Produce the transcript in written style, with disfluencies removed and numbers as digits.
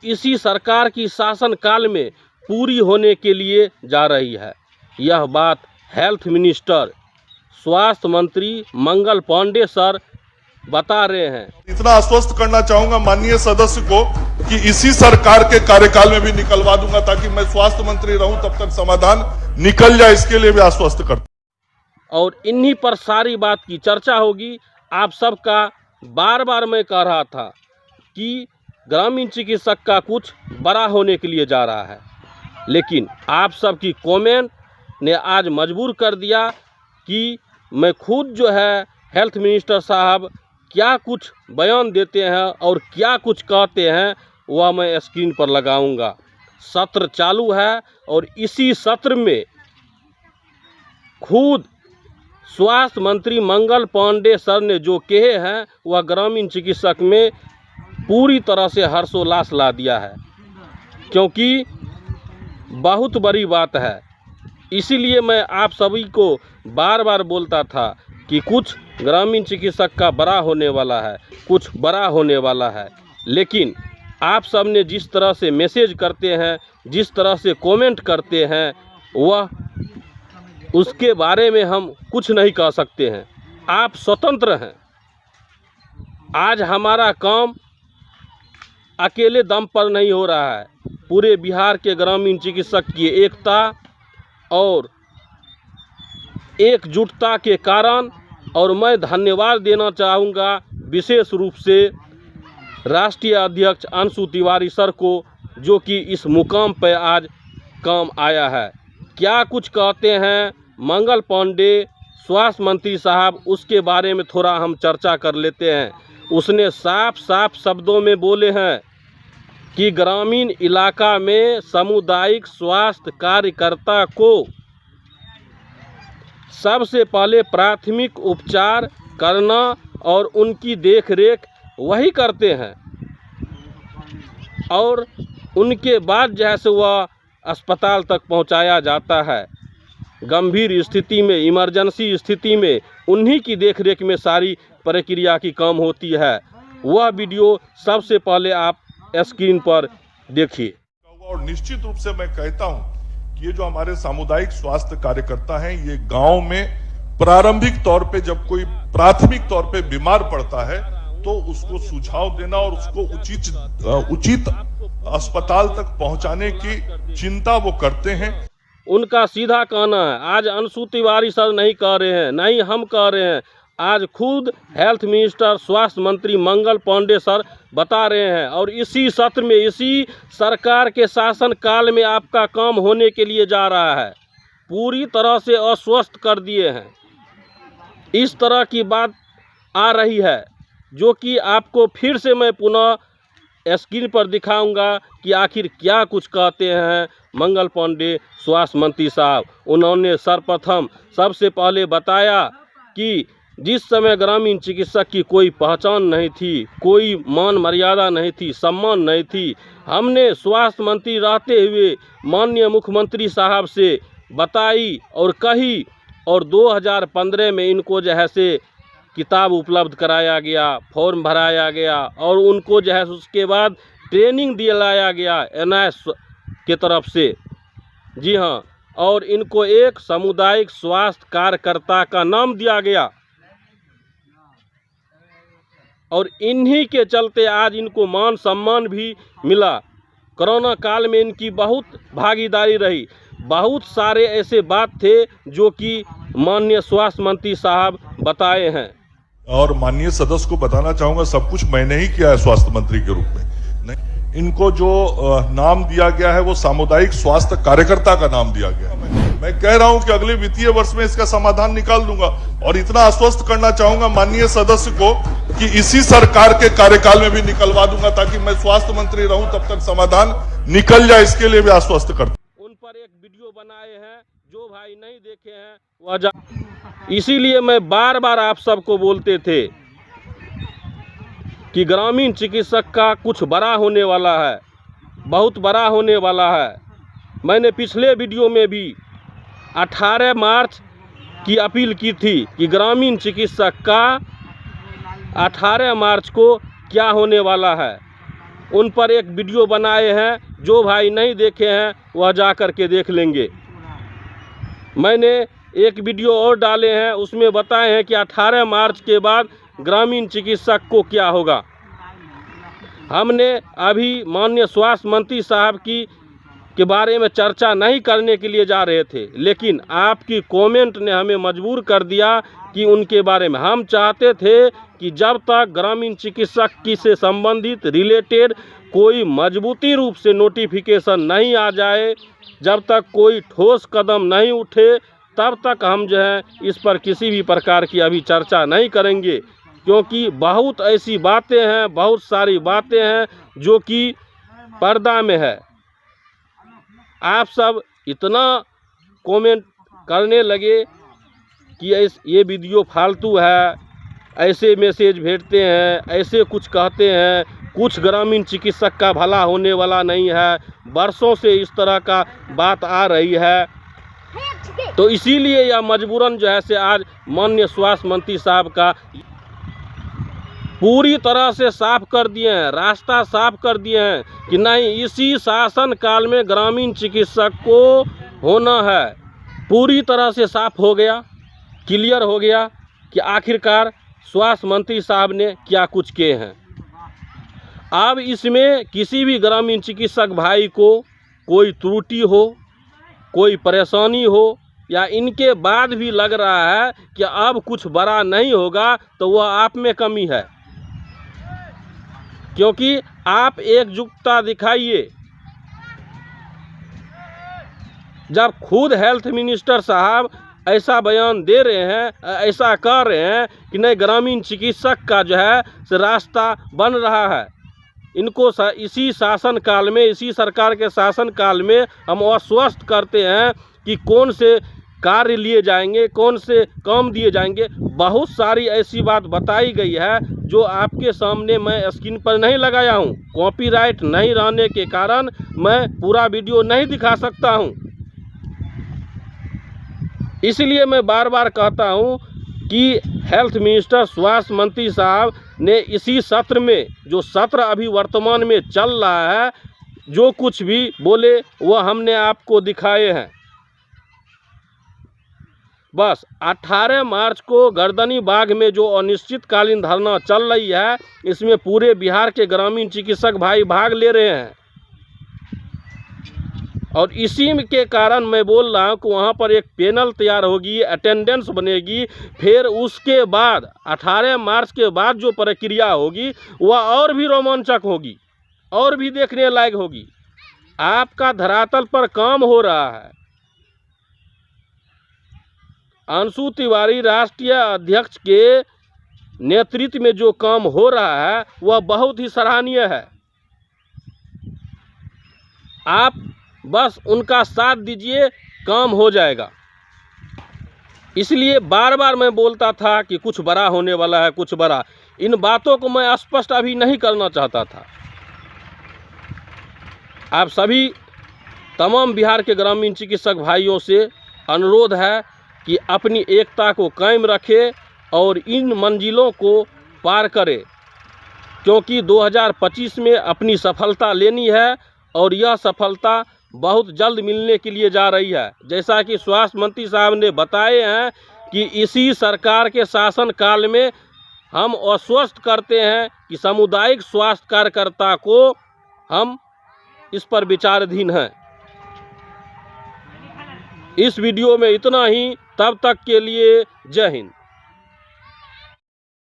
इसी सरकार की शासनकाल में पूरी होने के लिए जा रही है। यह बात हेल्थ मिनिस्टर स्वास्थ्य मंत्री मंगल पांडे सर बता रहे हैं। इतना आश्वस्त करना चाहूंगा माननीय सदस्य को कि इसी सरकार के कार्यकाल में भी निकलवा दूंगा, ताकि मैं स्वास्थ्य मंत्री रहूं तब तक समाधान निकल जाए, इसके लिए भी आश्वस्त करता। और इन्हीं पर सारी बात की चर्चा होगी। आप सबका बार बार मैं कह रहा था कि ग्रामीण चिकित्सक का कुछ बड़ा होने के लिए जा रहा है, लेकिन आप सबकी कमेंट ने आज मजबूर कर दिया कि मैं खुद जो है हेल्थ मिनिस्टर साहब क्या कुछ बयान देते हैं और क्या कुछ कहते हैं वह मैं स्क्रीन पर लगाऊंगा। सत्र चालू है और इसी सत्र में खुद स्वास्थ्य मंत्री मंगल पांडे सर ने जो कहे हैं वह ग्रामीण चिकित्सक में पूरी तरह से हर्षोल्लास ला दिया है, क्योंकि बहुत बड़ी बात है। इसीलिए मैं आप सभी को बार बार बोलता था कि कुछ ग्रामीण चिकित्सक का बड़ा होने वाला है, कुछ बड़ा होने वाला है। लेकिन आप सब ने जिस तरह से मैसेज करते हैं, जिस तरह से कमेंट करते हैं, वह उसके बारे में हम कुछ नहीं कह सकते हैं। आप स्वतंत्र हैं। आज हमारा काम अकेले दम पर नहीं हो रहा है, पूरे बिहार के ग्रामीण चिकित्सक की एकता और एकजुटता के कारण। और मैं धन्यवाद देना चाहूँगा विशेष रूप से राष्ट्रीय अध्यक्ष अंशु तिवारी सर को, जो कि इस मुकाम पर आज काम आया है। क्या कुछ कहते हैं मंगल पांडे स्वास्थ्य मंत्री साहब, उसके बारे में थोड़ा हम चर्चा कर लेते हैं। उसने साफ साफ शब्दों में बोले हैं कि ग्रामीण इलाका में सामुदायिक स्वास्थ्य कार्यकर्ता को सबसे पहले प्राथमिक उपचार करना और उनकी देखरेख वही करते हैं, और उनके बाद जैसे वह अस्पताल तक पहुंचाया जाता है। गंभीर स्थिति में, इमरजेंसी स्थिति में उन्हीं की देखरेख में सारी प्रक्रिया की काम होती है। वह वीडियो सबसे पहले आप स्क्रीन पर देखिए। और निश्चित रूप से मैं कहता हूं कि ये जो हमारे सामुदायिक स्वास्थ्य कार्यकर्ता हैं, ये गांव में प्रारंभिक तौर पे जब कोई प्राथमिक तौर पे बीमार पड़ता है तो उसको सुझाव देना और उसको उचित अस्पताल तक पहुंचाने की चिंता वो करते हैं। उनका सीधा कहना है। आज अंशु तिवारी सर नहीं कह रहे हैं, नहीं हम कह रहे हैं, आज खुद हेल्थ मिनिस्टर स्वास्थ्य मंत्री मंगल पांडे सर बता रहे हैं। और इसी सत्र में, इसी सरकार के शासन काल में आपका काम होने के लिए जा रहा है। पूरी तरह से अस्वस्थ कर दिए हैं। इस तरह की बात आ रही है, जो कि आपको फिर से मैं पुनः स्क्रीन पर दिखाऊंगा कि आखिर क्या कुछ कहते हैं मंगल पांडे स्वास्थ्य मंत्री साहब। उन्होंने सर्वप्रथम सबसे पहले बताया कि जिस समय ग्रामीण चिकित्सक की कोई पहचान नहीं थी, कोई मान मर्यादा नहीं थी, सम्मान नहीं थी, हमने स्वास्थ्य मंत्री रहते हुए माननीय मुख्यमंत्री साहब से बताई और कही, और 2015 में इनको जो है से किताब उपलब्ध कराया गया, फॉर्म भराया गया, और उनको जो है उसके बाद ट्रेनिंग दिलाया गया NIS के तरफ से। जी हाँ, और इनको एक सामुदायिक स्वास्थ्य कार्यकर्ता का नाम दिया गया, और इन्हीं के चलते आज इनको मान सम्मान भी मिला। कोरोना काल में इनकी बहुत भागीदारी रही। बहुत सारे ऐसे बात थे जो कि माननीय स्वास्थ्य मंत्री साहब बताए हैं। और माननीय सदस्य को बताना चाहूंगा, सब कुछ मैंने ही किया है स्वास्थ्य मंत्री के रूप में। नहीं, इनको जो नाम दिया गया है वो सामुदायिक स्वास्थ्य कार्यकर्ता का नाम दिया गया है। मैं कह रहा हूं कि अगले वित्तीय वर्ष में इसका समाधान निकाल दूंगा। और इतना आश्वस्त करना चाहूंगा माननीय सदस्य को कि इसी सरकार के कार्यकाल में भी निकलवा दूंगा, ताकि मैं स्वास्थ्य मंत्री रहूं तब तक समाधान निकल जाए, इसके लिए भी आश्वस्त करता। उन पर एक वीडियो बनाए हैं, जो भाई नहीं देखे हैं वह इसीलिए मैं बार बार आप सबको बोलते थे कि ग्रामीण चिकित्सक का कुछ बड़ा होने वाला है, बहुत बड़ा होने वाला है। मैंने पिछले वीडियो में भी 18 मार्च की अपील की थी कि ग्रामीण चिकित्सक का 18 मार्च को क्या होने वाला है। उन पर एक वीडियो बनाए हैं। जो भाई नहीं देखे हैं वह जा कर के देख लेंगे। मैंने एक वीडियो और डाले हैं, उसमें बताए हैं कि 18 मार्च के बाद ग्रामीण चिकित्सक को क्या होगा। हमने अभी माननीय स्वास्थ्य मंत्री साहब के बारे में चर्चा नहीं करने के लिए जा रहे थे, लेकिन आपकी कमेंट ने हमें मजबूर कर दिया कि उनके बारे में। हम चाहते थे कि जब तक ग्रामीण चिकित्सक की से संबंधित रिलेटेड कोई मजबूती रूप से नोटिफिकेशन नहीं आ जाए, जब तक कोई ठोस कदम नहीं उठे, तब तक हम जो है इस पर किसी भी प्रकार की अभी चर्चा नहीं करेंगे। क्योंकि बहुत ऐसी बातें हैं, बहुत सारी बातें हैं जो कि पर्दा में है। आप सब इतना कमेंट करने लगे कि ये वीडियो फालतू है, ऐसे मैसेज भेजते हैं, ऐसे कुछ कहते हैं, कुछ ग्रामीण चिकित्सक का भला होने वाला नहीं है। बरसों से इस तरह का बात आ रही है, तो इसीलिए यह मजबूरन जो है से आज माननीय स्वास्थ्य मंत्री साहब का पूरी तरह से साफ कर दिए हैं, रास्ता साफ कर दिए हैं कि नहीं, इसी शासन काल में ग्रामीण चिकित्सक को होना है। पूरी तरह से साफ हो गया, क्लियर हो गया कि आखिरकार स्वास्थ्य मंत्री साहब ने क्या कुछ किए हैं। अब इसमें किसी भी ग्रामीण चिकित्सक भाई को कोई त्रुटि हो, कोई परेशानी हो, या इनके बाद भी लग रहा है कि अब कुछ बड़ा नहीं होगा, तो वह आप में कमी है। क्योंकि आप एकजुटता दिखाइए। जब खुद हेल्थ मिनिस्टर साहब ऐसा बयान दे रहे हैं, ऐसा कर रहे हैं कि नहीं, ग्रामीण चिकित्सक का जो है से रास्ता बन रहा है, इनको इसी शासन काल में, इसी सरकार के शासन काल में हम आश्वस्त करते हैं कि कौन से कार्य लिए जाएंगे, कौन से काम दिए जाएंगे। बहुत सारी ऐसी बात बताई गई है जो आपके सामने मैं स्क्रीन पर नहीं लगाया हूं। कॉपीराइट नहीं रहने के कारण मैं पूरा वीडियो नहीं दिखा सकता हूं। इसलिए मैं बार बार कहता हूं कि हेल्थ मिनिस्टर, स्वास्थ्य मंत्री साहब ने इसी सत्र में, जो सत्र अभी वर्तमान में चल रहा है, जो कुछ भी बोले वह हमने आपको दिखाए हैं। बस 18 मार्च को गर्दनी बाग में जो अनिश्चितकालीन धरना चल रही है, इसमें पूरे बिहार के ग्रामीण चिकित्सक भाई भाग ले रहे हैं। और इसी के कारण मैं बोल रहा हूँ कि वहाँ पर एक पैनल तैयार होगी, अटेंडेंस बनेगी, फिर उसके बाद 18 मार्च के बाद जो प्रक्रिया होगी वह और भी रोमांचक होगी, और भी देखने लायक होगी। आपका धरातल पर काम हो रहा है। अंशु तिवारी राष्ट्रीय अध्यक्ष के नेतृत्व में जो काम हो रहा है वह बहुत ही सराहनीय है। आप बस उनका साथ दीजिए, काम हो जाएगा। इसलिए बार बार मैं बोलता था कि कुछ बड़ा होने वाला है, कुछ बड़ा। इन बातों को मैं स्पष्ट अभी नहीं करना चाहता था। आप सभी तमाम बिहार के ग्रामीण चिकित्सक भाइयों से अनुरोध है कि अपनी एकता को कायम रखें और इन मंजिलों को पार करें, क्योंकि 2025 में अपनी सफलता लेनी है, और यह सफलता बहुत जल्द मिलने के लिए जा रही है। जैसा कि स्वास्थ्य मंत्री साहब ने बताए हैं कि इसी सरकार के शासन काल में हम आश्वस्त करते हैं कि सामुदायिक स्वास्थ्य कार्यकर्ता को हम इस पर विचाराधीन हैं। इस वीडियो में इतना ही। तब तक के लिए जय हिंद।